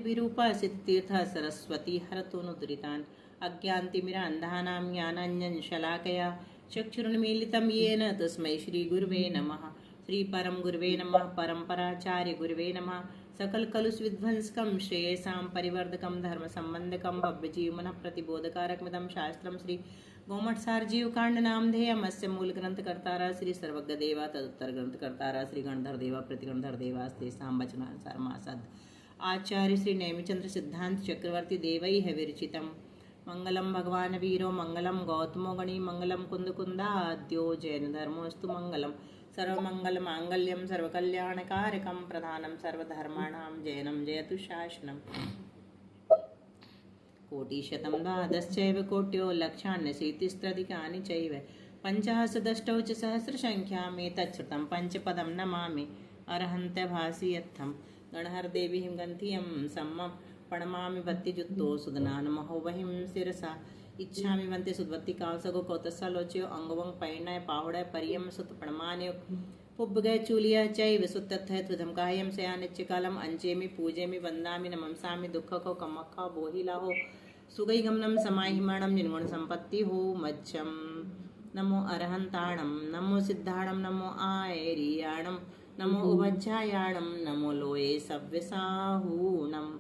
विरूपा सिद्धतीर्थ सरस्वती हरतोऽनुद्रितान् अज्ञान्तिमिरान्धानां ज्ञानाञ्जनशलाकया चक्षुरुन्मीलितं येन तस्मै श्रीगुरुवे नमः। श्रीपरं गुरुवे नमः। परम्पराचार्य गुरुवे नमः। सकलकलुषविध्वंसकं श्रेयसां परिवर्धकं धर्मसम्बन्धकं भव्यजीवनः प्रतिबोधकारकमिदं शास्त्रं श्री गोमठसारजीवकाण्डनामधेयमस्य मूलग्रन्थकर्तारः श्री सर्वज्ञदेवा तदुत्तरग्रन्थकर्तारः श्री गणधरदेवा प्रतिगणधरदेवास्तेषां वचनानुसारमासद् आचार्य श्री नेमिचंद्र सिद्धांत चक्रवर्ती देवैः विरचितं मंगलम भगवान वीरो मंगलम गौतमो गणी मंगलम कुंदकुंदाद्यो जैन धर्मोस्तु मंगलम सर्वमंगल मांगल्यम सर्वकल्याणकारकं प्रधानं सर्वधर्माणां जैनं जयतु शासनम्। कोटिशतं द्वादश्चैव कोट्यो लक्षान्यशीतिस्त्रधिकानि चैव पञ्चाशदष्टौ च सहस्रसङ्ख्यामेतच्छ्रुतं पञ्चपदं नमामि अरहन्त्यभासि यत्थं गणहर देवी हिमगंथियं सम्मं प्रणमामि भक्तिजुक्तो सुदनानमहो वहिं शिरसा इच्छामि वन्ते सुदवत्ति कावसगो कौतसालोच्यो अंगवं पैणय पाहुडय परियम सुत प्रणमान्यो पुब्बगय चूलिया चैव सुत्तथय त्वधं कायं शयानिच्यकालम् अंचेमि पूजेमि वन्दामि नमंसामि दुःखको कमक्खा बोहिलाहो सुगैगमनं समाहिमाणं निर्गुण संपत्ति हो मज्जं नमो अरहंताणं नमो सिद्धाणं नमो आयरियाणं नमो उवज्जायाणं नमो लोये सव्यसाहूणम्।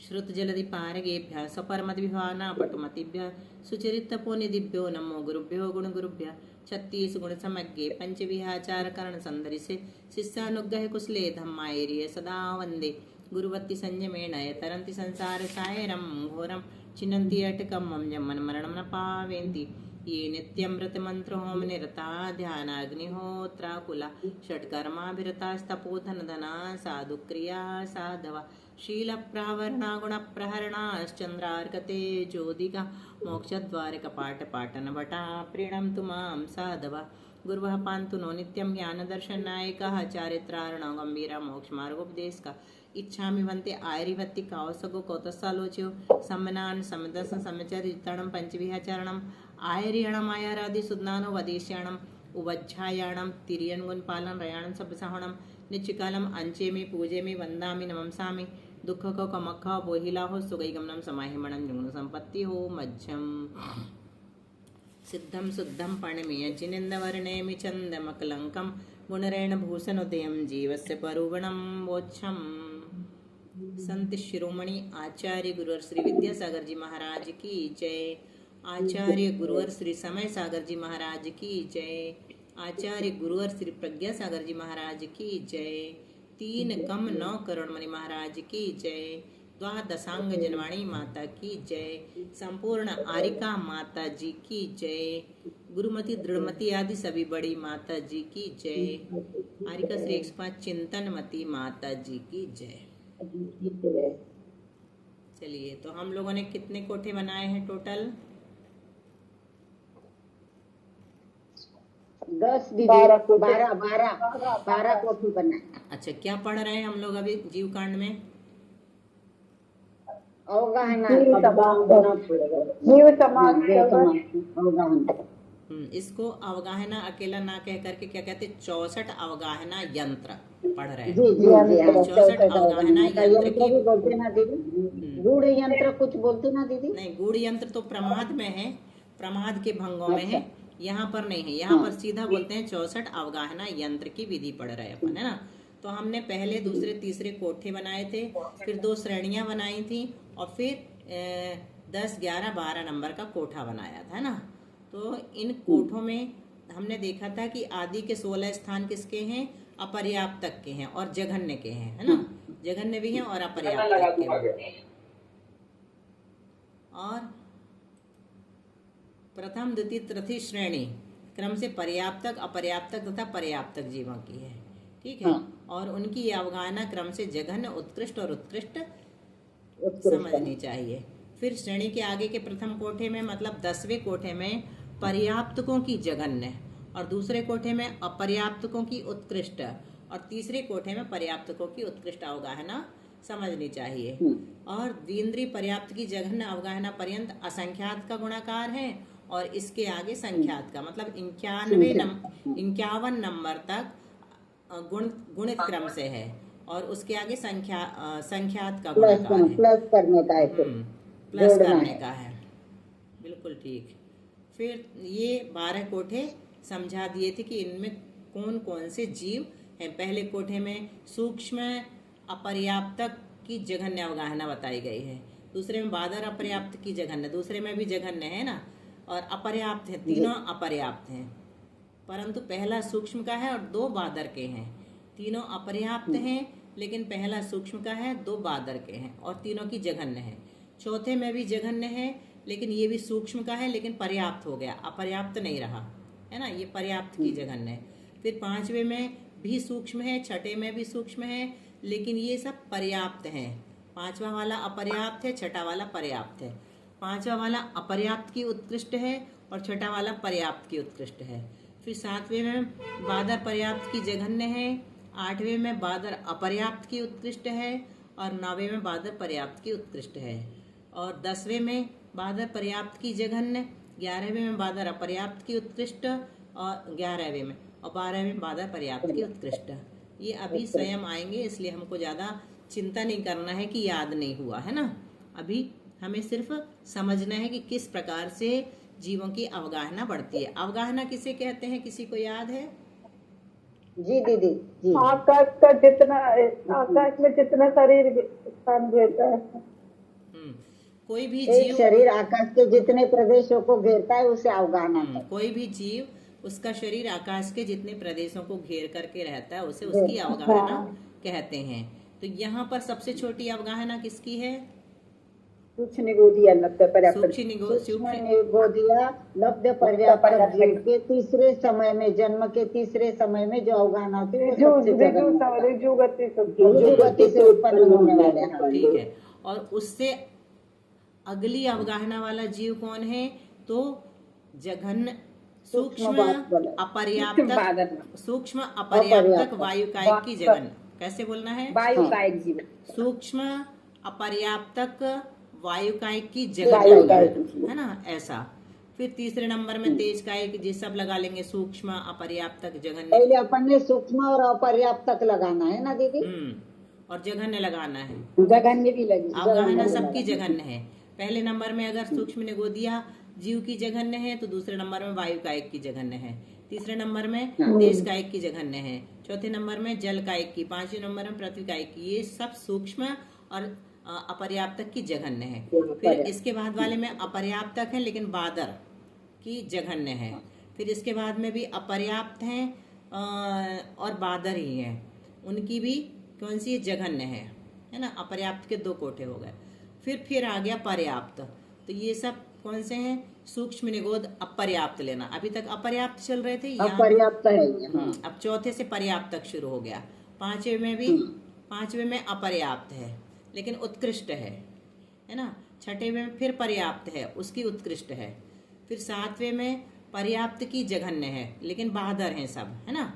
श्रुतजलधिपारगेभ्यः स्वपरमद्विभावना पटुमतिभ्यः सुचरितपोनिधिभ्यो नमो गुरुभ्यो गुणगुरुभ्यः छत्तीसगुणसमज्ञे पंचविहाचारकरणसन्दरिसे शिष्यानुग्रह कुशले धम्मायर्ये सदा वन्दे गुरुवत्ति संयमेन तरन्ति संसारसायरं घोरं चिन्वन्ति अटकं मम जन्ममरणं न पावेन्ति ये नित्यमृतमन्त्रहोम निरता ध्यानाग्निहोत्राकुला षट्कर्माभिरतास्तपोधनधना साधुक्रिया साधवा शीलप्रावरणा गुणप्रहरणाश्चन्द्रार्कते ज्योतिका मोक्षद्वारकपाटपाटनभटा प्रीणन्तु मां साधवा गुरुवः पान्तु नो नित्यं ज्ञानदर्शननायकः चारित्रार्णो गम्भीरा मोक्षमार्गोपदेशकः इच्छामि वन्ते आयरिवत्ति कावसगो कौतसालोच्यो सम्मनान् समदसं समचरितणं पंचविहाचरणम् आयरियणम् आयारादि सुज्ञानो वदेश्याणम् उवज्झायाणं तिर्यन्गुणपालं रयाणं सब्बसाहणं निश्चिकालम् अंचेमि पूजेमि वन्दामि नमंसामि दुःखको कमक्खा बोहिलाहो सुगैगमनं समाहिमणं निर्गुणसम्पत्ति हो मज्जम् सिद्धं शुद्धं पणमेय जिनेन्द्रवर्णेमि चन्दमकलङ्कं गुणरेण भूषणोदयं जीवस्य परुगणं वोच्छम्। संत शिरोमणि आचार्य गुरुवर श्री विद्यासागर जी महाराज की जय। आचार्य गुरुवर श्री समय सागर जी महाराज की जय। आचार्य गुरुवर श्री प्रज्ञा सागर जी महाराज की जय। 3 कम 9 करोड़मणि महाराज की जय। द्वादशांग जनवाणी माता की जय। संपूर्ण आरिका माता जी की जय। गुरुमति दृढ़मति आदि सभी बड़ी माता जी की जय। आरिका श्री 105 चिंतनमती माता जी की जय। चलिए, तो हम लोगों ने कितने कोठे बनाए हैं टोटल? 10 दीदी 12 कोठी बनाए। अच्छा, क्या पढ़ रहे हैं हम लोग अभी जीव कांड में? अवगाहना इसको अवगाहना अकेला ना कह करके क्या कहते, 64 अवगाहना यंत्र पढ़ रहे हैं। 64 अवगाहना यंत्र की बोलते ना दीदी, गूढ़ यंत्र कुछ बोलते ना दीदी? नहीं, गूढ़ यंत्र तो प्रमाद में है, प्रमाद के भंगों में है, यहाँ पर नहीं है। यहाँ पर सीधा बोलते हैं 64 अवगाहना यंत्र की विधि पढ़ रहे अपन, है ना। तो हमने पहले दूसरे तीसरे कोठे बनाए थे, फिर 2 श्रेणियां बनाई थी और फिर 10, 11, 12 नंबर का कोठा बनाया था, है ना। तो इन कोठों में हमने देखा था कि आदि के 16 स्थान किसके हैं? अपर्याप्तक के हैं और जघन्य के हैं, है ना। जघन्य भी हैं और अपर्याप्तक के हैं। और प्रथम द्वितीय तृतीय श्रेणी क्रम से पर्याप्तक, अपर्याप्तक तथा पर्याप्तक जीवों की है, ठीक है। और उनकी अवगाहना क्रम से जघन्य, उत्कृष्ट और उत्कृष्ट समझनी चाहिए। फिर श्रेणी के आगे के प्रथम कोठे में मतलब 10वें कोठे में पर्याप्तकों की जघन्य और दूसरे कोठे में अपर्याप्तकों की उत्कृष्ट और तीसरे कोठे में पर्याप्तकों की उत्कृष्ट अवगाहना समझनी चाहिए। और द्विन्द्रिय पर्याप्त की जघन्य अवगाहना पर्यंत असंख्यात का गुणाकार है और इसके आगे संख्यात का मतलब 51 नंबर तक गुणित क्रम से है और उसके आगे संख्यात का प्लस गुणाकार है। प्लस करने का है, फिर प्लस जोड़ना करने है। का है, बिल्कुल ठीक। फिर ये 12 कोठे समझा दिए थे कि इनमें कौन कौन से जीव हैं। पहले कोठे में सूक्ष्म अपर्याप्तक की जघन्य अवगाहना बताई गई है, दूसरे में बादर अपर्याप्त की जघन्य, दूसरे में भी जघन्य है ना, और अपर्याप्त है, तीनों अपर्याप्त हैं। परंतु पहला सूक्ष्म का है और 2 बादर के हैं। तीनों अपर्याप्त हैं लेकिन पहला सूक्ष्म का है, 2 बादर के हैं और तीनों की जघन्य है। चौथे में भी जघन्य है लेकिन ये भी सूक्ष्म का है लेकिन पर्याप्त हो गया, अपर्याप्त नहीं रहा, है ना, ये पर्याप्त की जघन्य है। फिर 5वें में भी सूक्ष्म है, छठे में भी सूक्ष्म है लेकिन ये सब पर्याप्त हैं। 5वां वाला अपर्याप्त है, छठा वाला पर्याप्त है। 5वां वाला अपर्याप्त की उत्कृष्ट है और छठा वाला पर्याप्त की उत्कृष्ट है। फिर 7वें में बादर पर्याप्त की जघन्य है, 8वें में बादर अपर्याप्त की उत्कृष्ट है और 9वें में बादर पर्याप्त की उत्कृष्ट है। और 10वें में बादर पर्याप्त की जघन्य, 11वें में बादर अपर्याप्त की उत्कृष्ट और 11वें में, और 12वें में बादर पर्याप्त की उत्कृष्ट। ये अभी स्वयं आएंगे, इसलिए हमको ज़्यादा चिंता नहीं करना है कि याद नहीं हुआ, है ना। अभी हमें सिर्फ समझना है कि किस प्रकार से जीवों की अवगाहना बढ़ती है। अवगाहना किसे कहते हैं, किसी को याद है? जी दीदी जी। आकाश का जितना, आकाश में जितना शरीर स्थान घेरता है, कोई भी एक जीव, शरीर आकाश के जितने प्रदेशों को घेरता है उसे अवगाहना कहते हैं। कोई भी जीव उसका शरीर आकाश के जितने प्रदेशों को घेर करके रहता है उसे उसकी अवगाहना कहते हैं। तो यहाँ पर सबसे छोटी अवगाहना किसकी है? सूक्ष्म निगोदिया लब्ध पर्याप्त, सूक्ष्म निगोदिया लब्ध पर्याप्त जीव के तीसरे समय में, जन्म के तीसरे समय में जो अवगाहना होती है वो सबसे जघन्य ऋजु गति गति से उत्पन्न होने वाले हैं। ठीक है। और उससे अगली अवगाहना वाला जीव कौन है? तो जघन्य सूक्ष्म अपर्याप्तक वायुकायिक की जघन्य, कैसे बोलना है? वायुकायिक जीव, सूक्ष्म अपर्याप्तक वायुकायिक की जघन्य, है ना, ऐसा। फिर तीसरे नंबर में तेज कायिक, जी सब लगा लेंगे, सूक्ष्म अपर्याप्तक जघन्य। पहले अपन ने सूक्ष्म और अपर्याप्तक लगाना है ना दीदी, और जघन्य लगाना है। जघन्य भी लगी, अवगाहना सबकी जघन्य है। पहले नंबर में अगर सूक्ष्म निगोदिया जीव की जघन्य है तो दूसरे नंबर में वायु कायिक की जघन्य है, तीसरे नंबर में तेज कायिक की जघन्य है, चौथे नंबर में जल कायिक की, 5वें नंबर में पृथ्वी कायिक की। ये सब सूक्ष्म और अपर्याप्तक की जघन्य है। फिर इसके बाद वाले में अपर्याप्तक है लेकिन बादर की जघन्य है। फिर इसके बाद में भी अपर्याप्त हैं और बादर ही हैं, उनकी भी कौन सी जघन्य है ना। अपर्याप्त के 2 कोठे हो गए। फिर आ गया पर्याप्त। तो ये सब कौन से हैं? सूक्ष्म निगोद अपर्याप्त लेना, अभी तक अपर्याप्त चल रहे थे, अपर्याप्त है। अब चौथे से पर्याप्त तक शुरू हो गया। 5वें में अपर्याप्त है लेकिन उत्कृष्ट है ना। 6ठे में फिर पर्याप्त है, उसकी उत्कृष्ट है। फिर 7वें में पर्याप्त की जघन्य है लेकिन बादर हैं सब, है ना।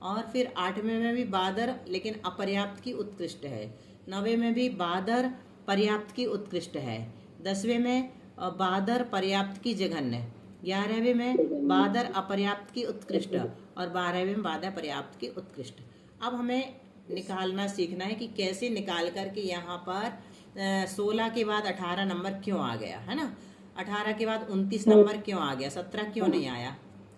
और फिर 8वें में भी बादर लेकिन अपर्याप्त की उत्कृष्ट है। 9वें में भी बादर पर्याप्त की उत्कृष्ट है। 10वें में बादर पर्याप्त की जघन्य। 11वें में बादर अपर्याप्त की उत्कृष्ट और 12वें में बादर पर्याप्त की उत्कृष्ट। अब हमें निकालना सीखना है कि कैसे निकाल करके यहाँ पर 16 के बाद 18 नंबर क्यों आ गया, है ना। 18 के बाद 29 नंबर क्यों आ गया, 17 क्यों नहीं आया,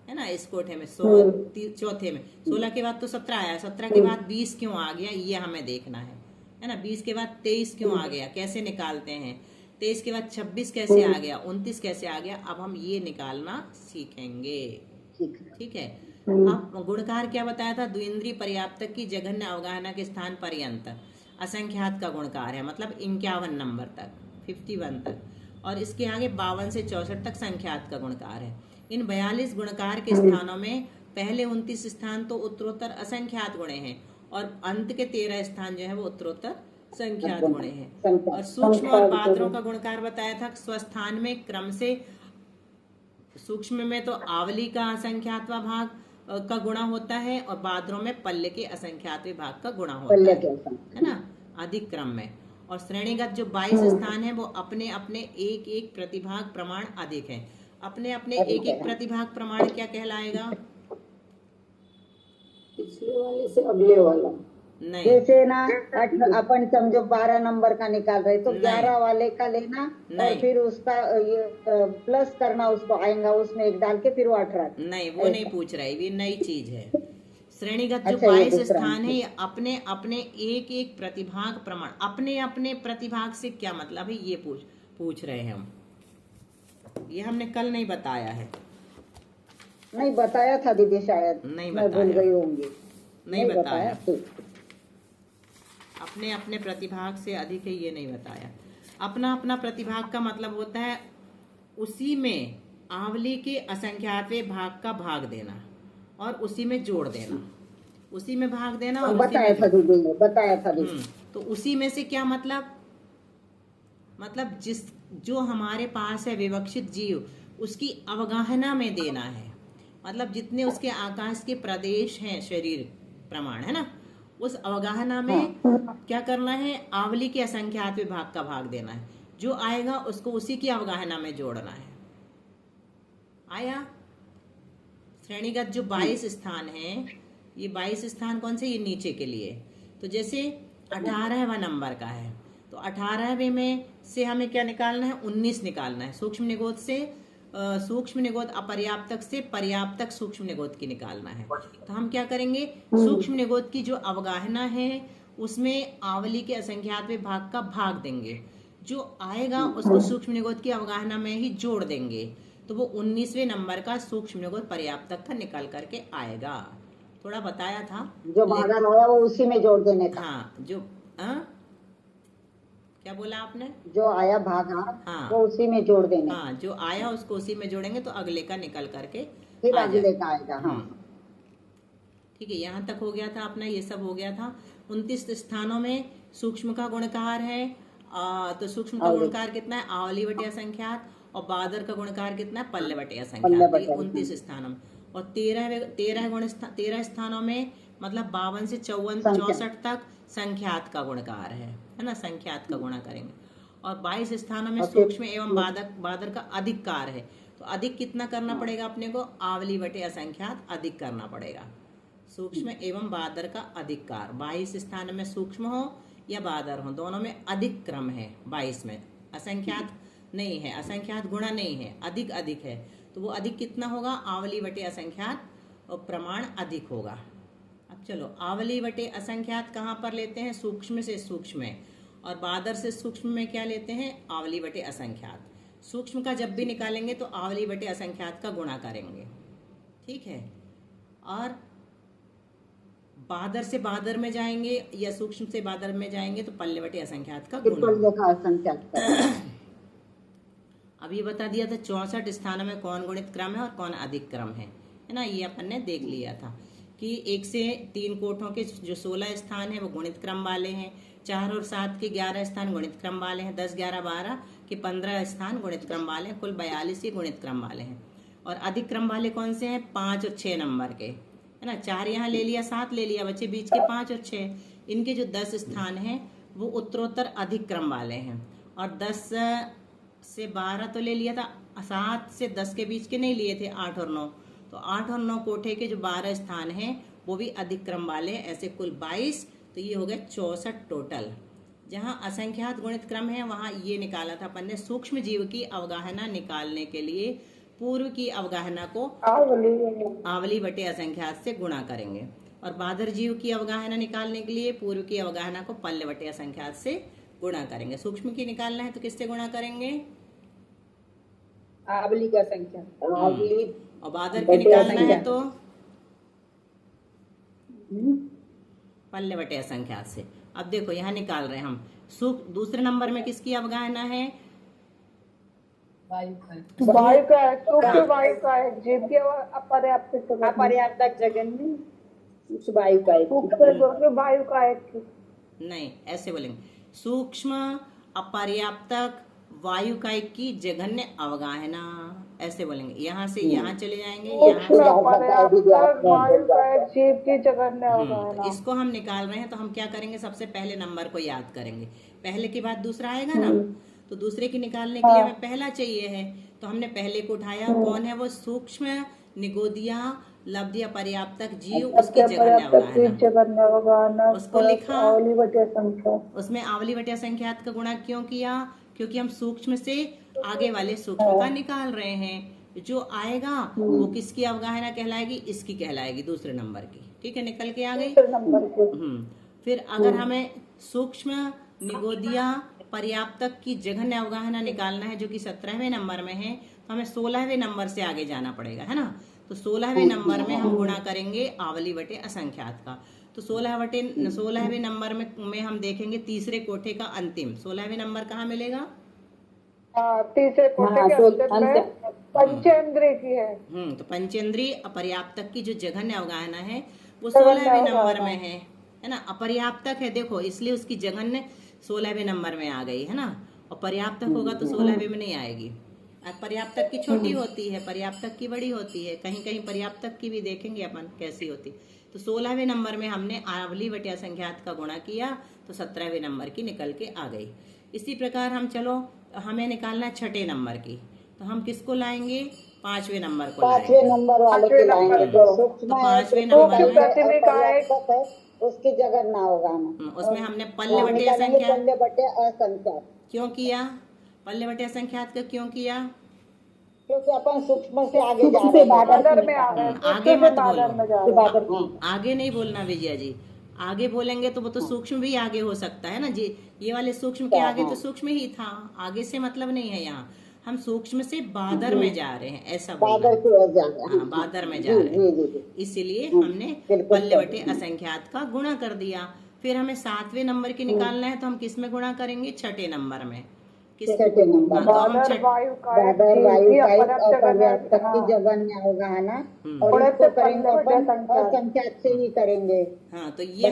है ना। इस कोठे में चौथे में 16 के बाद तो 17 आया, 17 के बाद 20 क्यों आ गया, ये हमें देखना है ना। 20 के बाद 23 क्यों आ गया, कैसे निकालते हैं। 23 के बाद 26 कैसे आ गया, 29 कैसे आ गया, अब हम ये निकालना सीखेंगे। ठीक है। अब गुणकार क्या बताया था? द्विंद्रीय पर्याप्तक की जघन्य अवगाहना के स्थान पर्यंत असंख्यात का गुणकार है, मतलब 51 नंबर तक, 51 तक, और इसके आगे 52 से 64 तक संख्यात का गुणकार है। इन 42 गुणकार के स्थानों में पहले 29 स्थान तो उत्तरोत्तर असंख्यात गुणे हैं और अंत के 13 स्थान जो है वो उत्तरोत्तर संख्यात गुणे हैं। और सूक्ष्म और बादरों का गुणकार बताया था, स्वस्थान में क्रम से, सूक्ष्म में तो आवली का असंख्यातवा भाग का गुणा होता है और बादरों में पल्ले के असंख्यातवे भाग का गुणा होता है ना, अधिक क्रम में। और श्रेणीगत जो 22 स्थान है वो अपने अपने एक एक प्रतिभाग प्रमाण अधिक है। अपने अपने एक एक प्रतिभाग प्रमाण क्या कहलाएगा? पिछले वाले से अगले वाला नहीं जैसे ना अपन समझो 12 नंबर का निकाल रहे तो नहीं। 11 वाले का लेना और नहीं। फिर उसका ये प्लस करना, उसको आएगा उसमें एक डाल के फिर वो 18। नहीं, वो नहीं पूछ रहा है, ये नई चीज है। श्रेणीगत जो अच्छा, ये 22 दूसरा स्थान है, ये अपने अपने एक एक प्रतिभाग प्रमाण, अपने अपने प्रतिभाग से क्या मतलब है, ये पूछ रहे हैं हम। ये हमने कल नहीं बताया है। नहीं बताया था दीदी, शायद नहीं मैं भूल बताया। गई होंगी। नहीं बताया। ठीक। अपने अपने प्रतिभाग से अधिक है, ये नहीं बताया। अपना अपना प्रतिभाग का मतलब होता है उसी में आवली के असंख्यातवें भाग का भाग देना और उसी में जोड़ देना, उसी में भाग देना और उसी बताया में था दीदी, बताया था दीदी। तो उसी में से क्या मतलब जिस जो हमारे पास है विवक्षित जीव, उसकी अवगाहना में देना है। मतलब जितने उसके आकाश के प्रदेश हैं, शरीर प्रमाण है ना, उस अवगाहना में क्या करना है, आवली के असंख्यात विभाग का भाग देना है। जो आएगा उसको उसी की अवगाहना में जोड़ना है। आया? श्रेणीगत जो 22 स्थान है, ये 22 स्थान कौन से, ये नीचे के लिए। तो जैसे 18वां नंबर का है, तो 18वें में से हमें क्या निकालना है, 19 निकालना है। सूक्ष्म निगोद से सूक्ष्म निगोद अपर्याप्तक से पर्याप्तक सूक्ष्म निगोद की निकालना है। तो हम क्या करेंगे, सूक्ष्म निगोद की जो अवगाहना है उसमें आवली के असंख्यात भाग का भाग देंगे। जो आएगा उसको सूक्ष्म निगोद की अवगाहना में ही जोड़ देंगे। तो वो 19वें नंबर का सूक्ष्म निगोद पर्याप्तक का निकाल करके आएगा। थोड़ा बताया था, जो भागा आया वो उसी में जोड़ देने का। हाँ, जो क्या बोला आपने, जो आया भागा हाँ, वो उसी में जोड़ देने। हाँ, जो आया उसको उसी में जोड़ेंगे तो अगले का निकल करके फिर आ अगले जाए। का आएगा। हाँ ठीक है, यहाँ तक हो गया था अपना, ये सब हो गया था। 29 स्थानों में सूक्ष्म का गुणकार है। तो सूक्ष्म का गुणकार कितना है, आवली बटे असंख्यात, और बादर का गुणकार कितना है, पल्ले बटे असंख्यात। 29 स्थानों में। और 13 स्थानों में मतलब 52 से 64 तक संख्यात का गुणकार है ना, संख्यात का गुणा करेंगे। और 22 स्थानों में सूक्ष्म एवं बादर का अधिकार है। तो अधिक कितना करना पड़ेगा अपने को, आवली बटे असंख्यात अधिक करना पड़ेगा। सूक्ष्म एवं बादर का अधिकार 22 स्थान में सूक्ष्म हो या बादर हो, दोनों में अधिक क्रम है। 22 में असंख्यात नहीं है, असंख्यात गुणा नहीं है, अधिक अधिक है। तो वो अधिक कितना होगा, आवली बटे असंख्यात, और प्रमाण अधिक होगा। अब चलो, आवली बटे असंख्यात कहाँ पर लेते हैं, सूक्ष्म से सूक्ष्म में, और बादर से सूक्ष्म में क्या लेते हैं, आवली बटे असंख्यात। सूक्ष्म का जब भी निकालेंगे तो आवली बटे असंख्यात का गुणा करेंगे, ठीक है। और बादर से बादर में जाएंगे या सूक्ष्म से बादर में जाएंगे तो पल्ले बटे असंख्यात का गुणा। अब ये बता दिया था 64 स्थानों में कौन गुणित क्रम है और कौन अधिक क्रम है ना। ये अपन ने देख लिया था कि 1 से 3 कोठों के जो 16 स्थान है वो गुणित क्रम वाले हैं, 4 और 7 के 11 स्थान गुणित क्रम वाले हैं, 10, 11, 12 के 15 स्थान गुणित क्रम वाले हैं, कुल 42 ही गुणित क्रम वाले हैं। और अधिक क्रम वाले कौन से हैं, 5 और 6 नंबर के, है ना। 4 यहाँ ले लिया, 7 ले लिया, बच्चे बीच के 5 और 6। इनके जो 10 स्थान हैं वो उत्तरोत्तर अधिक क्रम वाले हैं। और 10 से 12 तो ले लिया था, 7 से 10 के बीच के नहीं लिए थे, 8 और 9। तो 8 और 9 कोठे के जो 12 स्थान हैं वो भी अधिक क्रम वाले हैं। ऐसे कुल 22, तो ये हो गए 64 टोटल। जहाँ असंख्यात गुणित क्रम है वहाँ ये निकाला था अपन ने, सूक्ष्म जीव की अवगाहना निकालने के लिए पूर्व की अवगाहना को आवली बटे असंख्यात से गुणा करेंगे, और बादर जीव की अवगाहना निकालने के लिए पूर्व की अवगाहना को पल्ले बटे असंख्यात से गुणा करेंगे। सूक्ष्म की निकालना है तो किससे गुणा करेंगे, आवली का संख्या। और बादर की निकालना है तो पल्ले बटे असंख्यात से। अब देखो यहाँ निकाल रहे हैं हम, दूसरे नंबर में किसकी अवगाहना है, वायु का है, सूक्ष्म वायु का है, जीव के अपर्याप्तक जगह में वायु का है, सूक्ष्म वायु का है। नहीं, ऐसे बोलेंगे, सूक्ष्म अपर्याप्तक वायु का की जघन्य अवगाहना, ऐसे बोलेंगे। यहाँ से यहाँ चले जाएंगे, यहाँ जीव की जघन्य अवगाहना। तो इसको हम निकाल रहे हैं, तो हम क्या करेंगे, सबसे पहले नंबर को याद करेंगे, पहले के बाद दूसरा आएगा ना। तो दूसरे की निकालने के लिए हमें पहला चाहिए है, तो हमने पहले को उठाया, कौन है वो, सूक्ष्म निगोदिया लब्ध या पर्याप्तक जीव उसकी जघन्य अवगाहना। उसको लिखा, उसमें आवली बटे असंख्यात का गुणा क्यों किया? क्योंकि हम सूक्ष्म से आगे वाले सूक्ष्म का निकाल रहे हैं। जो आएगा वो किसकी अवगाहना कहलाएगी? इसकी कहलाएगी, दूसरे नंबर की। ठीक है, निकल के आ गई। फिर अगर हमें सूक्ष्म निगोदिया पर्याप्तक की जघन्य अवगाहना निकालना है, जो कि 17वें नंबर में है, तो हमें 16वें नंबर से आगे जाना पड़ेगा, है ना। तो 16वें नंबर में हम गुणा करेंगे आवली बटे असंख्यात का। तो 16वें नंबर में हम देखेंगे तीसरे कोठे का अंतिम। 16वें नंबर कहाँ मिलेगा? तीसरे कोठे के अंतिम में पंचेंद्रिय की है। तो पंचेंद्रिय अपर्याप्तक की जो जघन्य अवगाहना है वो 16वें नंबर में है ना। अपर्याप्तक है, देखो, इसलिए उसकी जघन्य 16वें नंबर में आ गई, है ना। और पर्याप्तक होगा तो 16वें में नहीं आएगी। पर्याप्तक की छोटी होती है, पर्याप्तक की बड़ी होती है। कहीं कहीं पर्याप्तक की भी देखेंगे अपन कैसी होती। तो 16वें नंबर में हमने आवली बटे असंख्यात का गुणा किया तो 17वें नंबर की निकल के आ गई। इसी प्रकार हम चलो, हमें निकालना 6ठे नंबर की, तो हम किसको लाएंगे? 5वें नंबर को लाएंगे। 5वें नंबर वाले को लाएंगे। तो 5वें नंबर में उसकी जगन्य अवगाहना, उसमें हमने पल्ले बटे असंख्यात पल्ले बटे असंख्यात क्यों किया? पल्ले बटे असंख्यात का क्यों किया? क्योंकि अपन सूक्ष्म से आगे जा रहे हैं, बादर में आ गए। आगे मत बोलो, आगे नहीं बोलना विजया जी। आगे बोलेंगे तो वो तो सूक्ष्म भी आगे हो सकता है ना जी। ये वाले सूक्ष्म के आगे तो सूक्ष्म ही था, आगे से मतलब नहीं है। यहाँ हम सूक्ष्म से बादर में जा रहे हैं, ऐसा बोलना। हाँ, बादर में जा रहे हैं, इसीलिए हमने पल्ले बटे असंख्यात का गुणा कर दिया। फिर हमें 7वें नंबर की निकालना है, तो हम किस में गुणा करेंगे? 6ठे नंबर में। छठे नंबर बादर वायु की जगन्य अवगाहना, और इसको करेंगे अपन असंख्यात से ही करेंगे। हाँ, तो ये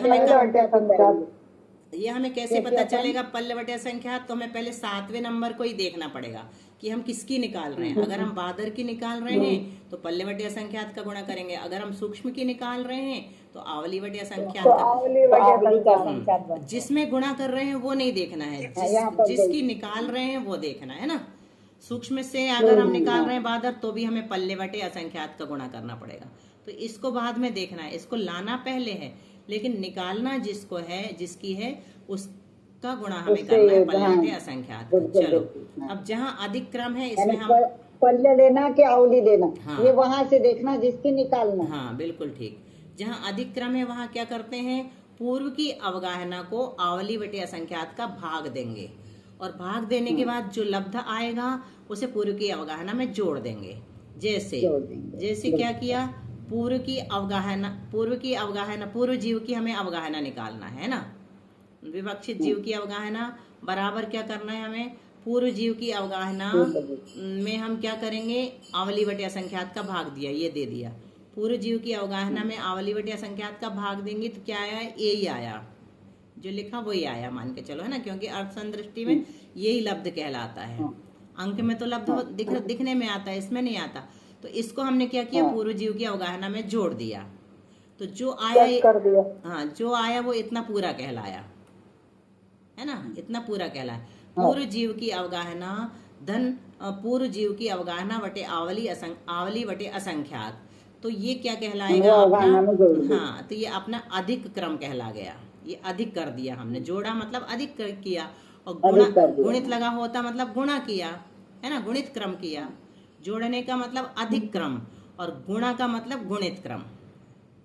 हमें कैसे पता चलेगा पल्ले बटे असंख्यात? तो हमें पहले 7वें नंबर को ही देखना पड़ेगा कि हम किसकी निकाल रहे हैं। अगर हम बादर की निकाल रहे हैं तो पल्ले बटे असंख्यात का गुणा करेंगे। अगर हम सूक्ष्म की निकाल रहे हैं तो आवली बटे असंख्यात का। जिसमें गुणा कर रहे हैं वो नहीं देखना है, जिसकी निकाल रहे हैं वो देखना है ना। सूक्ष्म से अगर हम निकाल रहे हैं बादर, तो भी हमें पल्ले बटे असंख्यात का गुणा करना पड़ेगा। तो इसको बाद में देखना है, इसको लाना पहले है, लेकिन निकालना जिसको है, जिसकी है, उसका गुणा हमें करना है पल्ले बटे असंख्यात। चलो, अब जहाँ अधिक क्रम है इसमें हम पल्ले लेना कि आवली लेना, ये वहां से देखना जिसकी निकालना। हाँ, बिल्कुल ठीक। जहाँ अधिक क्रम है वहां क्या करते हैं? पूर्व की अवगाहना को आवली बटे असंख्यात का भाग देंगे, और भाग देने के बाद जो लब्ध आएगा उसे पूर्व की अवगाहना में जोड़ देंगे। जैसे क्या किया? पूर्व की अवगाहना, पूर्व जीव की हमें अवगाहना निकालना है ना। विवक्षित जीव की अवगाहना बराबर क्या करना है हमें? पूर्व जीव की अवगाहना में हम क्या करेंगे? आवली बटे असंख्यात का भाग दिया, ये दे दिया। पूर्व जीव की अवगाहना में आवली बटे असंख्यात का भाग देंगे तो क्या आया? ए ही आया, जो लिखा वही आया, मान के चलो, है ना। क्योंकि अर्थ संदृष्टि में यही लब्ध कहलाता है। अंक में तो लब्ध दिखने में आता है, इसमें नहीं आता। तो इसको हमने क्या किया? पूर्व जीव की अवगाहना में जोड़ दिया। तो जो आया, हाँ, जो आया वो इतना पूरा कहलाया, है ना। इतना पूरा कहलाया। पूर्व जीव की अवगाहना धन पूर्व जीव की अवगाहना बटे आवली बटे असंख्यात। तो ये क्या कहलाएगा अपना? हाँ, तो ये अपना अधिक क्रम कहला गया। ये अधिक कर दिया हमने, जोड़ा मतलब अधिक किया, और गुणित लगा होता मतलब गुणा किया, है ना। गुणित क्रम किया। जोड़ने का मतलब अधिक क्रम, और गुणा का मतलब गुणित क्रम।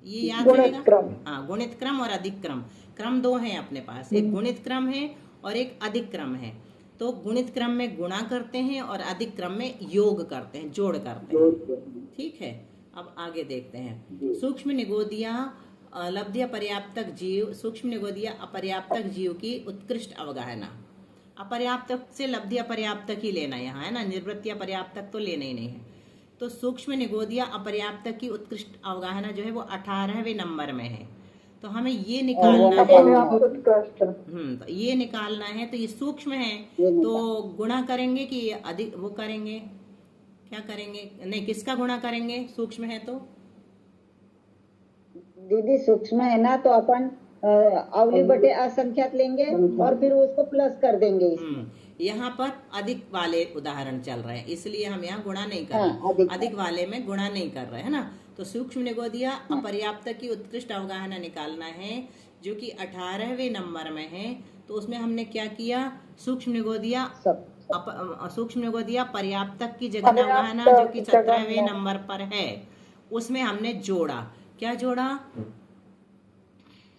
ये याद रहेगा। हाँ, गुणित क्रम और अधिक क्रम, क्रम दो हैं अपने पास, एक गुणित क्रम है और एक अधिक क्रम है। तो गुणित क्रम में गुणा करते हैं और अधिक क्रम में योग करते हैं, जोड़ करते हैं। ठीक है, अब आगे देखते हैं। सूक्ष्म निगोदिया लब्ध पर्याप्तक जीव, सूक्ष्म निगोदिया अपर्याप्तक जीव की उत्कृष्ट अवगाहना। अपर्याप्तक से लब्ध अपर्याप्तक ही लेना यहाँ, है ना। निर्वृत्ति पर्याप्तक तो लेना ही नहीं है। तो सूक्ष्म निगोदिया अपर्याप्तक की उत्कृष्ट अवगाहना जो है वो 18वें नंबर में है। तो हमें ये निकालना है। तो ये निकालना है, तो ये सूक्ष्म है, तो गुणा करेंगे कि अधिक वो करेंगे? क्या करेंगे? नहीं, किसका गुणा करेंगे? सूक्ष्म है तो दीदी, सूक्ष्म है ना, तो अपन आवली बटे असंख्यात लेंगे और फिर उसको प्लस कर देंगे। यहाँ पर अधिक वाले उदाहरण चल रहे हैं, इसलिए हम यहाँ गुणा नहीं कर हाँ, रहे, अधिक वाले में गुणा नहीं कर रहे है ना। तो सूक्ष्म निगोदिया अपर्याप्त की उत्कृष्ट अवगाहना निकालना है, जो कि 18वें नंबर में है। तो उसमें हमने क्या किया, सूक्ष्म निगोदिया पर्याप्तक की जगह अवगाहना जो कि 17वें नंबर पर है, उसमें हमने जोड़ा। क्या जोड़ा,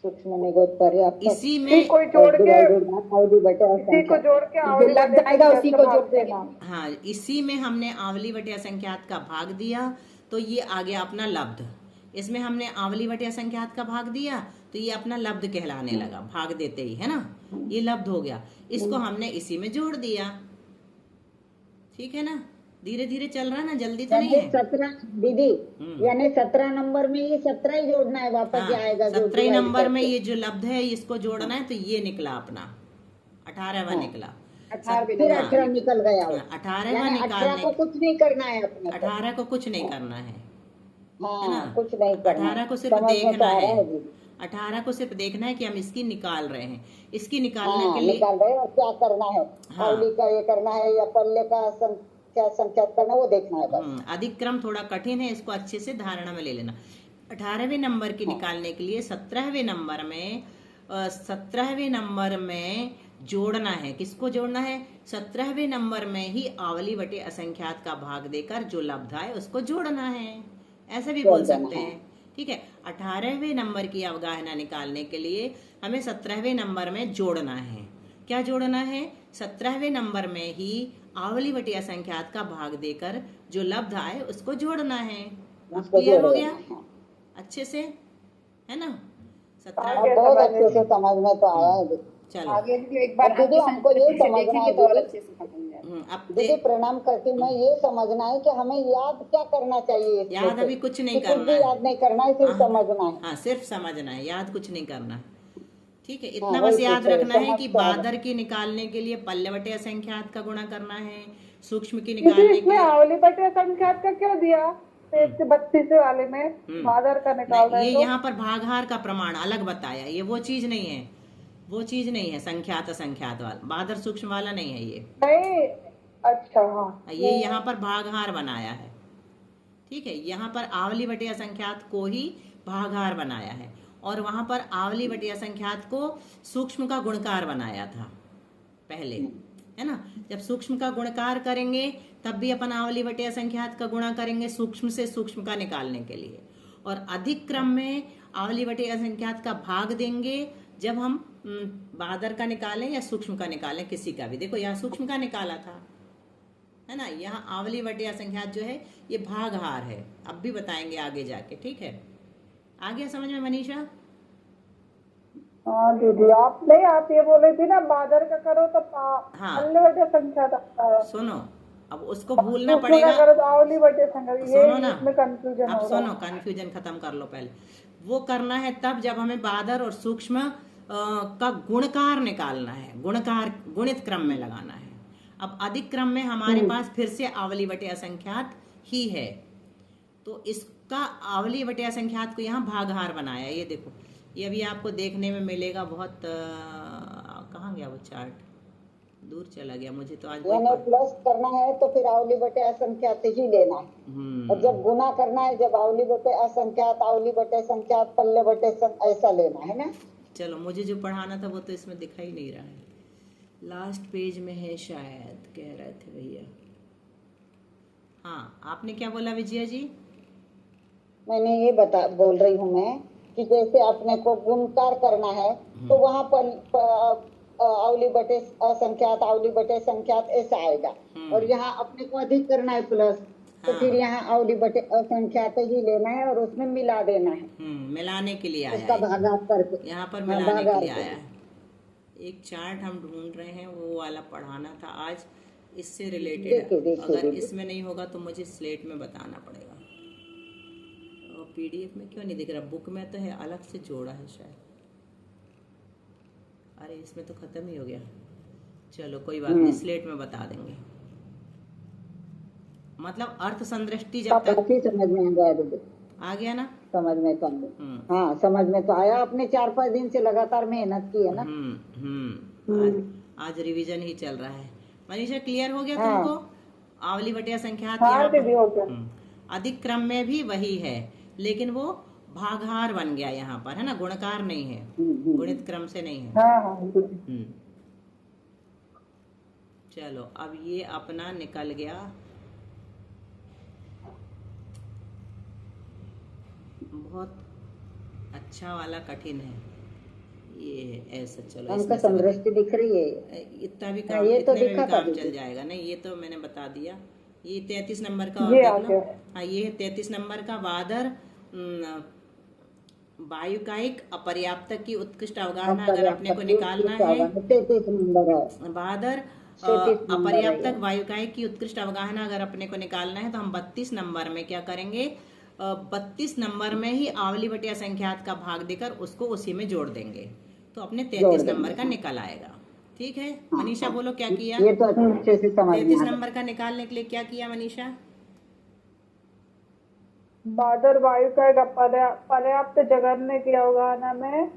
सूक्ष्म निगोद पर्याप्त, इसी में कोई जोड़ के आवली बटे इसी को जोड़ के जो लग जाएगा उसी को जोड़ देना। हाँ, इसी में हमने आवली बटे असंख्यात का भाग दिया, तो ये आ गया अपना लब्ध। इसमें हमने आवली बटे असंख्यात का भाग दिया, तो ये अपना लब्ध कहलाने लगा, भाग देते ही, है ना, ये लब्ध हो गया। इसको हमने इसी में जोड़ दिया, ठीक है ना। धीरे धीरे चल रहा है ना, जल्दी तो नहीं है। 17 दीदी, यानी 17 नंबर में ये 17 ही जोड़ना है, वापस आएगा 17 नंबर में ये जो लब्ध है इसको जोड़ना है, तो ये निकला अपना 18वां निकला। फिर 18 निकल गया। 18वां 18 को कुछ नहीं करना है अपने, 18 को कुछ नहीं करना है, हाँ, कुछ नहीं करना, 18 को सिर्फ देखना है। 18 को सिर्फ देखना है कि हम इसकी निकाल रहे हैं। इसकी निकालने के लिए निकाल रहे हैं और क्या करना है, आवली का ये करना है या पल्ले का क्या संख्यात करना, वो देखना है बस। अधिक्रम थोड़ा कठिन है, इसको अच्छे से धारणा में ले लेना। 18वें नंबर की निकालने के लिए 17वें नंबर में जोड़ना है। किसको जोड़ना है, 17वें नंबर में ही आवली बटे असंख्यात का भाग देकर जो लब्ध आए उसको जोड़ना है, ऐसा भी बोल सकते हैं, ठीक है। 18वें नंबर की अवगाहना निकालने के लिए हमें 17वें नंबर में जोड़ना है। क्या जोड़ना है, 17वें नंबर में ही आवली बटे असंख्यात का भाग देकर जो लब्ध आए उसको जोड़ना है। क्लियर हो गया अच्छे से, है ना। 17 बहुत अच्छे से समझ में तो आया है। चलो आगे भी एक बार दीदी हमको ये समझना है, तो और अच्छे से समझ में आएगा। अब दीदी प्रणाम करती मैं, ये समझना है कि हमें याद क्या करना चाहिए। याद अभी कुछ नहीं कुछ भी करना है, याद नहीं करना है, सिर्फ समझना है। हाँ सिर्फ समझना है, याद कुछ नहीं करना है, ठीक है। इतना बस याद रखना है कि बादर की निकालने के लिए पल्ले बटे असंख्यात का गुणा करना है, सूक्ष्म की निकालने के इसमें लिए आवली बटे असंख्यात का क्या दिया, 32 वाले में बादर का निकाल रहे ये तो यहाँ पर भागहार का प्रमाण अलग बताया, ये वो चीज नहीं है, वो चीज नहीं है संख्यात असंख्यात वाला, बादर सूक्ष्म वाला नहीं है ये। नहीं, अच्छा हाँ, ये यहाँ पर भागहार बनाया है, ठीक है। यहाँ पर आवली बटे असंख्यात को ही भागहार बनाया है, और वहां पर आवली बटे असंख्यात को सूक्ष्म का गुणकार बनाया था पहले, है ना। जब सूक्ष्म का गुणकार करेंगे तब भी अपन आवली बटे असंख्यात का गुणा करेंगे सूक्ष्म से सूक्ष्म का निकालने के लिए, और अधिक क्रम में आवली बटे असंख्यात का भाग देंगे जब हम बादर का निकालें या सूक्ष्म का निकालें, किसी का भी। देखो यहाँ सूक्ष्म का निकाला था, है ना, यहाँ आवली बटे असंख्यात जो है ये भागहार है, अब भी बताएंगे आगे जाके, ठीक है। आ गया समझ में मनीषा? हाँ दीदी, आप नहीं, आप ये बोले थी ना बादर का करो तो पल्ले बटे असंख्यात आता है। सुनो, अब उसको भूलना पड़ेगा, करो तो आवली बटे असंख्यात, ये सुनो ना, इसमें कंफ्यूजन अब हो रहा सुनो, कंफ्यूजन खत्म कर लो पहले। वो करना है तब जब हमें बादर और सूक्ष्म का गुणकार निकालना है, गुणकार गुणित क्रम में लगाना है। अब अधिक क्रम में हमारे पास फिर से आवली बटे असंख्यात ही है, तो इसका आवली बटे असंख्यात को यहाँ भागहार बनाया। ये देखो, ये अभी आपको देखने में मिलेगा, बहुत कहाँ गया वो चार्ट, दूर चला गया, मुझे तो आज प्लस करना है तो फिर आवली बटे असंख्यात ही लेना है, और जब गुना करना है जब आवली बटे असंख्यात, आवली बटे संख्यात, पल्ले बटे ऐसा लेना है ना। चलो, मुझे जो पढ़ाना था वो तो इसमें दिखाई नहीं रहा है, लास्ट पेज में है शायद, कह रहे थे भैया। हाँ, आपने क्या बोला विजया जी? मैंने ये बोल रही हूँ मैं कि जैसे अपने को गुणकार करना है तो वहाँ पर आवली बटे असंख्यात, आवली बटे संख्यात ऐसा आएगा, और यहाँ अपने को अधिक करना है प्लस, तो फिर यहाँ आवली बटे असंख्यात ही लेना है और उसमें मिला देना है। मिलाने के लिए आया उसका भागाकार करके, यहाँ पर मिलाने के लिए आया है। एक चार्ट हम ढूंढ रहे हैं, वो वाला पढ़ाना था आज, इससे रिलेटेड। अगर इसमें नहीं होगा तो मुझे स्लेट में बताना पड़ेगा, और पीडीएफ में क्यों नहीं दिख रहा, बुक में तो है, अलग से जोड़ा है शायद। अरे इसमें तो खत्म ही हो गया, चलो कोई बात नहीं, स्लेट में बता देंगे। मतलब अर्थ संदृष्टि जब तक समझ में आ गया ना, समझ में तो हाँ, समझ में तो आया। आपने 4-5 दिन से लगातार मेहनत की है ना। आज रिवीजन ही चल रहा है। मनीषा क्लियर हो गया हाँ। तुमको? आवली बटे असंख्यात हाँ यहाँ दीदी पर हो गया। अधिक क्रम में भी वही है, लेकिन वो भागहार बन गया यहाँ पर, है ना, गुणकार नहीं है, गुणित क्रम से नहीं है। हाँ हाँ दीदी। चलो अब ये अपना निकल गया, बहुत अच्छा वाला कठिन है ये है, ऐसा। चलो अंक इसमें से समदृष्टि दिख रही है। इतना भी हाँ, काम, ये तो इतने में भी दिखा था काम दीदी। चल जाएगा। नहीं ये तो मैंने बता दिया। ये 33 नंबर का और ये आ देख लो। गया। हाँ ये है 33 नंबर का, बादर वायुकायिक अपर्याप्तक की उत्कृष्ट अवगाहना अगर अपने को निकालना है, 33 नंबर है। बादर 33 नंबर है अपर्याप्तक ये। वायुकायिक की उत्कृष्ट अवगाहना अगर अपने को निकालना है तो हम 32 नंबर में क्या करेंगे, 32 नंबर में ही आवली बटे असंख्यात का भाग देकर उसको उसी में जोड़ देंगे, तो अपने 33 नंबर का निकल आएगा। ठीक है मनीषा, बोलो क्या किया? ये तो अच्छे से समझ में 33 आ गया। नंबर का निकालने के लिए क्या किया मनीषा? बादर वायु का एक पर्याप्त जगरने की अवगाहना में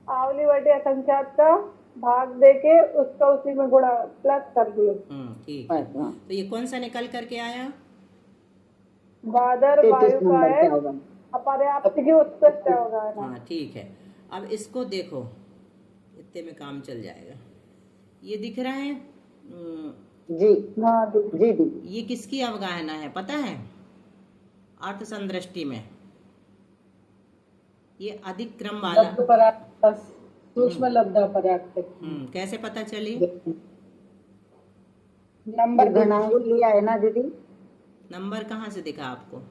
आवली बटे असंख्यात का भाग देके उसका उसी में गुणा प्लस कर दिए। ठीक है। अच्छा। तो ये कौन सा निकल करके आया? बादर 33 वायु का नंबर एक क्या होगा? अपर्याप्त की उत्कृष्ट अवगाहना। हाँ ठीक है। अब इसको देखो, इतने में काम चल जाएगा। ये दिख रहा है जी हाँ दीदी। जी दीदी। ये किसकी अवगाहना है पता है? अर्थ संदृष्टि में ये अधिक क्रम वाला। सूक्ष्म लब्ध पर्याप्त। कैसे पता चली? नंबर घनांगुल लिया है ना दीदी? नंबर कहाँ से दिखा आपको?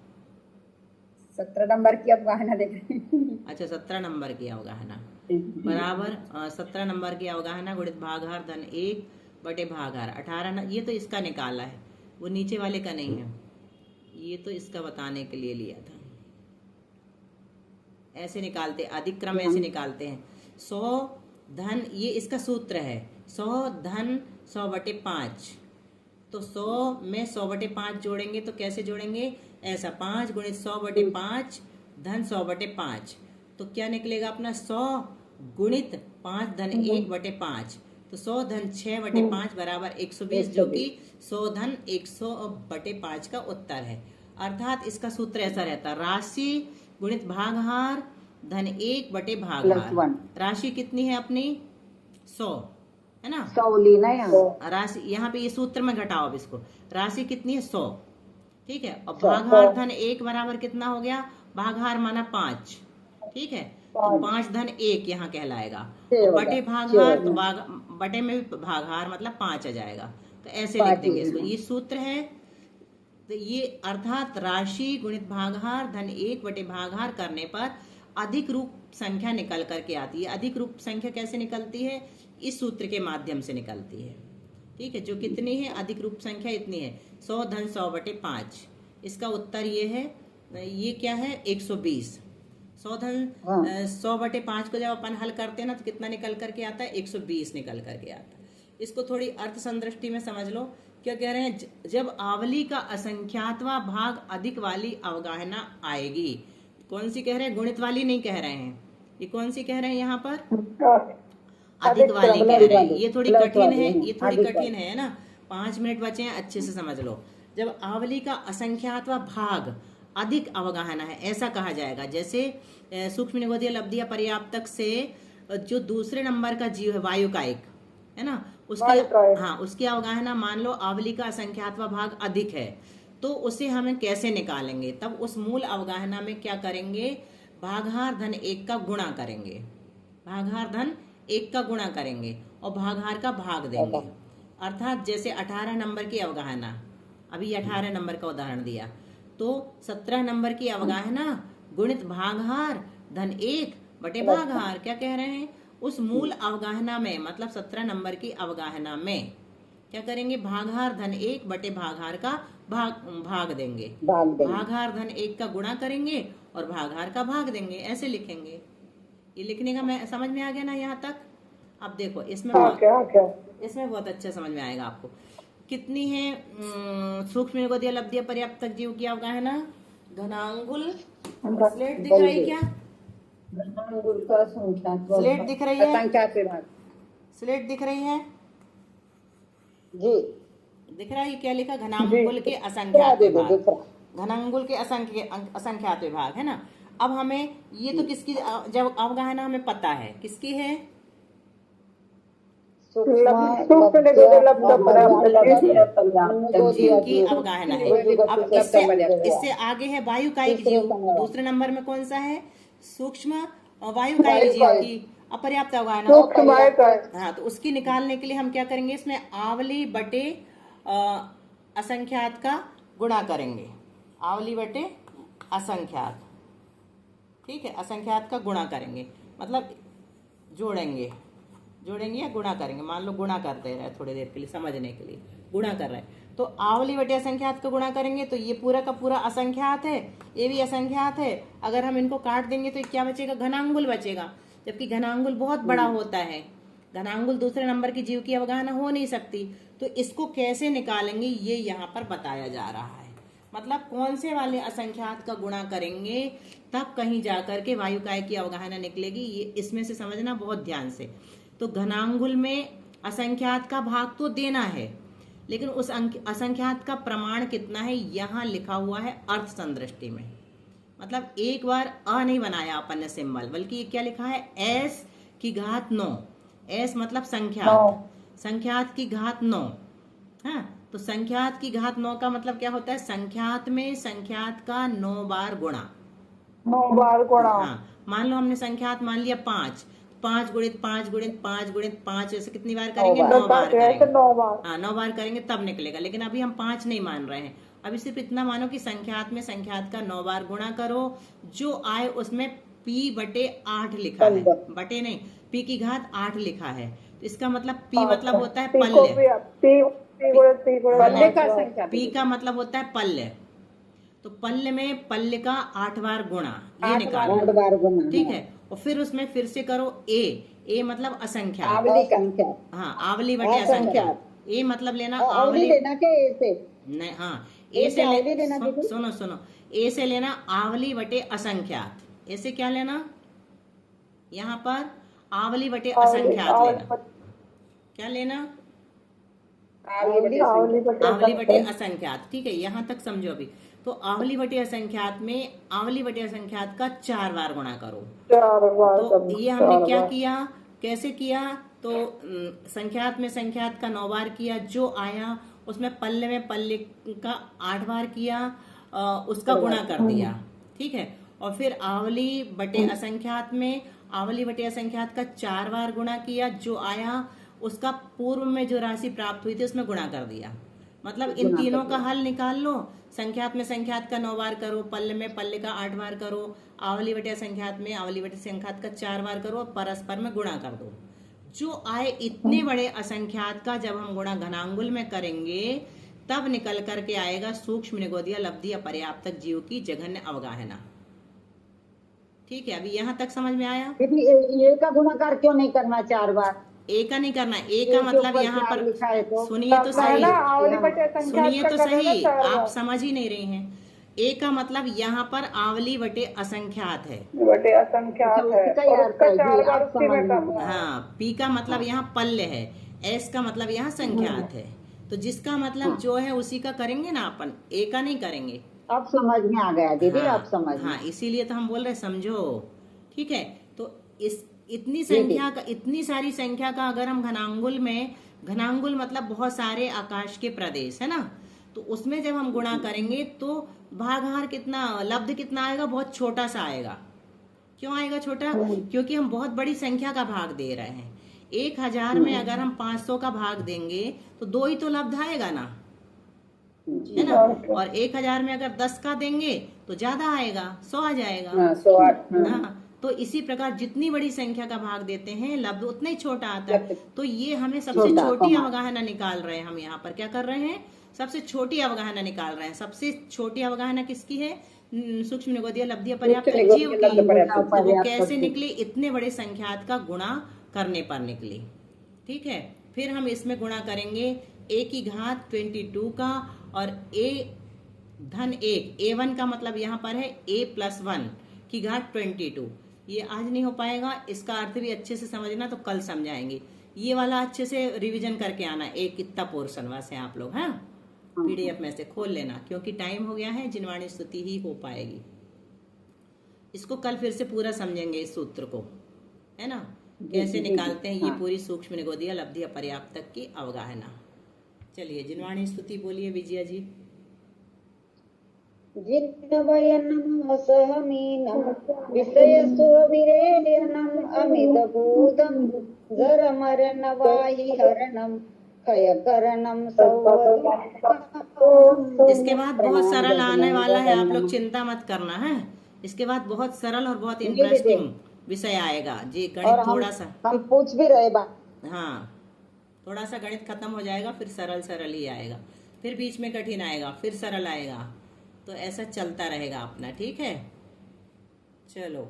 17 नंबर की अवगाहना देख रही हैं। अच्छा 17 नंबर की अवगाहना बराबर 17 नंबर की अवगाहना गुणित भागहार धन 1 बटे भागहार 18। ये तो इसका निकाला है, वो नीचे वाले का नहीं है, ये तो इसका बताने के लिए लिया था। ऐसे निकालते, अधिक क्रम ऐसे निकालते हैं। 100 धन, ये इसका सूत्र है, 100 धन 100 बटे 5। तो 100 में 100 बटे 5 जोड़ेंगे तो कैसे जोड़ेंगे? ऐसा 5 गुणित 100 बटे 5 धन 100 बटे 5, तो क्या निकलेगा अपना 100 गुणित 5 धन 1 बटे 5, तो 100 धन 6 बटे 5 बराबर 120, जो कि 100 धन 100 बटे 5 का उत्तर है। अर्थात इसका सूत्र ऐसा रहता, राशि गुणित भागहार धन 1 बटे भागहार। राशि कितनी है अपनी? 100 है ना, 100 लेना है। राशि यहाँ पे ये सूत्र में घटाओ अब इसको, राशि कितनी है? 100। ठीक है, और भागहार धन 1 बराबर कितना हो गया? भागहार माना 5। ठीक है, तो 5 धन 1 यहाँ कहलाएगा, और बटे भागहार, तो बटे में भी भागहार मतलब 5 आ जाएगा, तो ऐसे लिख देंगे इसको। ये सूत्र है, तो ये अर्थात राशि गुणित भागहार धन 1 बटे भागहार करने पर अधिक रूप संख्या निकल करके आती है। अधिक रूप संख्या कैसे निकलती है? इस सूत्र के माध्यम से निकलती है। ठीक है, जो कितनी है अधिक रूप संख्या? इतनी है, 100 धन 100 बटे 5। इसका उत्तर ये है, ये क्या है? 120। 100 धन 100 बटे 5 को जब अपन हल करते हैं ना तो कितना निकल करके आता है? 120 निकल करके आता है। इसको थोड़ी अर्थ संदृष्टि में समझ लो। क्या कह रहे हैं? जब आवली का असंख्यातवा भाग अधिक वाली अवगाहना आएगी, कौन सी कह रहे हैं? गुणित वाली नहीं कह रहे हैं, ये कौन सी कह रहे हैं यहाँ पर? अधिक वाली कह रहे हैं। ये थोड़ी कठिन है, ये थोड़ी कठिन है ना। 5 मिनट बचे हैं, अच्छे से समझ लो। जब आवली का असंख्यातवा भाग अधिक अवगाहना है, ऐसा कहा जाएगा। जैसे सूक्ष्म निगोदीय लब्धिया पर्याप्तक से जो दूसरे नंबर का जीव है वायुकायिक, है ना, उसकी हाँ उसकी अवगाहना मान लो आवली का असंख्यातवा भाग अधिक है, तो उसे हमें कैसे निकालेंगे? तब उस मूल अवगाहना में क्या करेंगे? भागहार धन 1 का गुणा करेंगे, भागहार धन 1 का गुणा करेंगे और भागहार का भाग देंगे। अर्थात जैसे 18 नंबर की अवगाहना, अभी 18 नंबर का उदाहरण दिया, तो 17 नंबर की अवगाहना गुणित भागहार धन 1 बटे भागहार। क्या कह रहे हैं? उस मूल अवगाहना में, मतलब 17 नंबर की अवगाहना में क्या करेंगे? भागहार धन 1 बटे भागहार का भाग देंगे, भागहार धन 1 का गुणा करेंगे और भागहार का भाग देंगे, ऐसे लिखेंगे। ये लिखने का मैं समझ में आ गया ना यहाँ तक? अब देखो इसमें इसमें बहुत अच्छा समझ में आएगा आपको। कितनी है सूक्ष्म निगोदीय लब्धिया पर्याप्तक जीव की अवगाहना? घनांगुल स्लेट दिख रही क्या? स्लेट दिख रही है? स्लेट दिख रही है? जी दिख रहा है ये क्या लिखा, घनांगुल के असंख्यात दे दो विभाग, दूसरा। घनांगुल के असंख्यात विभाग है ना। अब हमें ये तो किसकी, जब अवगाहना हमें पता है किसकी है, सूक्ष्म निगोदी लब्ध पर्याप्त जीव की अवगाहना है। अब इससे आगे है वायुकायिक जीव, दूसरे नंबर में कौन सा है, सूक्ष्म वायुकायिक जीव की अपर्याप्त अवगाहना। सूक्ष्म वायुकायिक। हाँ, तो उसकी निकालने के लिए हम क्या करेंगे, इसमें आवली बटे असंख्यात का गुणा करेंगे, आवली बटे असंख्यात, ठीक है, असंख्यात का गुणा करेंगे, मतलब जोड़ेंगे या गुणा करेंगे। मान लो गुणा करते रहे थोड़ी देर के लिए, समझने के लिए गुणा कर रहे हैं, तो आवली बटे असंख्यात का गुणा करेंगे तो ये पूरा का पूरा असंख्यात है, ये भी असंख्यात है। अगर हम इनको काट देंगे तो क्या बचेगा, घनांगुल बचेगा, जबकि घनांगुल बहुत बड़ा होता है, घनांगुल दूसरे नंबर की जीव की अवगाहना हो नहीं सकती। तो इसको कैसे निकालेंगे ये यहाँ पर बताया जा रहा है, मतलब कौन से वाले असंख्यात का गुणा करेंगे तब कहीं जाकर के वायुकाय की अवगाहना निकलेगी, ये इसमें से समझना बहुत ध्यान से। तो घनांगुल में असंख्यात का भाग तो देना है, लेकिन उस असंख्यात का प्रमाण कितना है यहाँ लिखा हुआ है अर्थ संदृष्टि में, मतलब एक बार अ नहीं बनाया अपन ने सिंबल, बल्कि ये क्या लिखा है, एस की घात 9, एस मतलब संख्यात, संख्यात की घात 9। हाँ, तो संख्यात की घात 9 का मतलब क्या होता है, संख्यात में संख्यात का 9 बार गुणा, 9 बार गुणा। हाँ, मान लो हमने संख्यात मान लिया 5, 5 गुणित 5 गुणित 5 गुणित 5, ऐसे कितनी बार करेंगे, 9 बार करेंगे, 9 बार, हाँ 9 बार करेंगे तब निकलेगा। लेकिन अभी हम 5 नहीं मान रहे हैं, अभी सिर्फ इतना मानो कि संख्यात में संख्यात का 9 बार गुणा करो, जो आए उसमें p बटे 8 लिखा है, बटे नहीं, p की घात 8 लिखा है, तो इसका मतलब p मतलब होता है पल्य, p का मतलब होता है पल्य, तो पल्य में पल्य का 8 बार गुणा, ये निकालो, 8 बार गुणा, ठीक है। और फिर उसमें फिर से करो ए मतलब असंख्यात, आवली संख्या, हाँ आवली बटे असंख्यात, ए मतलब लेना आवली लेना के ए से नहीं, हाँ ए से सुनो ए से लेना आवली बटे असंख्यात, ए से क्या लेना, यहाँ पर आवली बटे असंख्यात लेना, क्या लेना, आवली बटे असंख्यात, ठीक है, यहाँ तक समझो अभी। तो आवली बटे असंख्यात में आवली बटे असंख्यात का 4 बार गुणा करो, तो ये हमने क्या किया, कैसे किया, तो संख्यात में संख्यात का 9 बार किया, जो आया उसमें पल्ले में पल्ले का 8 बार किया, उसका गुणा कर दिया, ठीक है। और फिर आवली बटे असंख्यात में आवली बटे असंख्यात का 4 बार गुणा किया, जो आया उसका पूर्व में जो राशि प्राप्त हुई थी उसमें गुणा कर दिया, मतलब इन तीनों का हल निकाल लो, संख्यात में संख्यात का 9 बार करो, पल्ले में पल्ले का 8 बार करो, आवली बटे संख्यात में आवली बटे संख्यात का 4 बार करो, परस्पर में गुणा कर दो, जो आए इतने बड़े असंख्यात का जब हम गुणा घनांगुल में करेंगे तब निकल करके आएगा सूक्ष्म निगोदिया लब्धि अपर्याप्तक जीव की जघन्य अवगाहना, ठीक है। अभी यहाँ तक समझ में आया, ये का गुणाकार क्यों नहीं करना 4 बार, ए का नहीं करना, ए का मतलब यहाँ पर सुनिए तो सही, सुनिए तो सही, आप समझ ही नहीं रही हैं। ए का मतलब यहाँ पर आवली बटे असंख्यात है, बटे असंख्यात है, और उसका 4 बार उसी में करना है। हाँ, पी का मतलब यहाँ पल्य है, एस का मतलब यहाँ संख्यात है, तो जिसका मतलब जो है उसी का करेंगे ना अपन, ए का नहीं करेंगे। अब समझ में आ गया दीदी, हाँ, आप समझ, हाँ, इसीलिए तो हम बोल रहे समझो, ठीक है। तो इस इतनी संख्या का, इतनी सारी संख्या का अगर हम घनांगुल में, घनांगुल मतलब बहुत सारे आकाश के प्रदेश है ना, तो उसमें जब हम गुणा करेंगे तो भागहार कितना, लब्ध कितना आएगा, बहुत छोटा सा आएगा। क्यों आएगा छोटा, क्योंकि हम बहुत बड़ी संख्या का भाग दे रहे हैं। 1000 में अगर हम 500 का भाग देंगे तो 2 ही तो लब्ध आएगा ना, है ना, और 1000 में अगर 10 का देंगे तो ज्यादा आएगा, 100 आ जाएगा, 108। तो इसी प्रकार जितनी बड़ी संख्या का भाग देते हैं लब्ध उतना ही छोटा आता है। तो ये हमें सबसे छोटी अवगाहना निकाल रहे हैं, हम यहाँ पर क्या कर रहे हैं, सबसे छोटी अवगाहना निकाल रहे हैं। सबसे छोटी अवगाहना किसकी है, सूक्ष्म निगोदिया लब्धि अपर्याप्त जीव की। तो वो कैसे निकली, इतने बड़े संख्यात का गुणा करने पर निकली, ठीक है। फिर हम इसमें गुणा करेंगे a की घात 22 का और a धन 1, a1 का मतलब यहाँ पर है a + 1 की घात 22। ये आज नहीं हो पाएगा, इसका अर्थ भी अच्छे से समझना, तो कल समझाएंगे। ये वाला अच्छे से रिवीजन करके आना, एक इतना पोर्शन वैसे आप लोग, हाँ पीडीएफ में से खोल लेना, क्योंकि टाइम हो गया है, जिनवाणी स्तुति ही हो पाएगी। इसको कल फिर से पूरा समझेंगे इस सूत्र को, है ना, कैसे निकालते हैं ये पूरी सूक्ष्म निगोदिया लब्धि अपर्याप्त तक की अवगाहना। चलिए जिनवाणी स्तुति बोलिए विजया जी। जिन्नवयनम् असहमीनम् विषयसुविरेड्यनम् अमितभूतम् जरमरनवाहि हरणम् क्षयकरणम् सौवधूतम्। इसके बाद बहुत सरल आने वाला है, आप लोग चिंता मत करना है। इसके बाद बहुत सरल और बहुत इंटरेस्टिंग विषय आएगा जी। गणित थोड़ा सा हम पूछ भी रहे बा, हाँ थोड़ा सा गणित खत्म हो जाएगा, फिर सरल सरल ही आएगा, फिर बीच में कठिन आएगा, फिर सरल आएगा, तो ऐसा चलता रहेगा अपना, ठीक है। चलो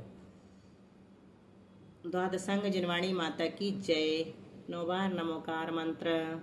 द्वादशांग जिनवाणी माता की जय। 9 बार नमोकार मंत्र।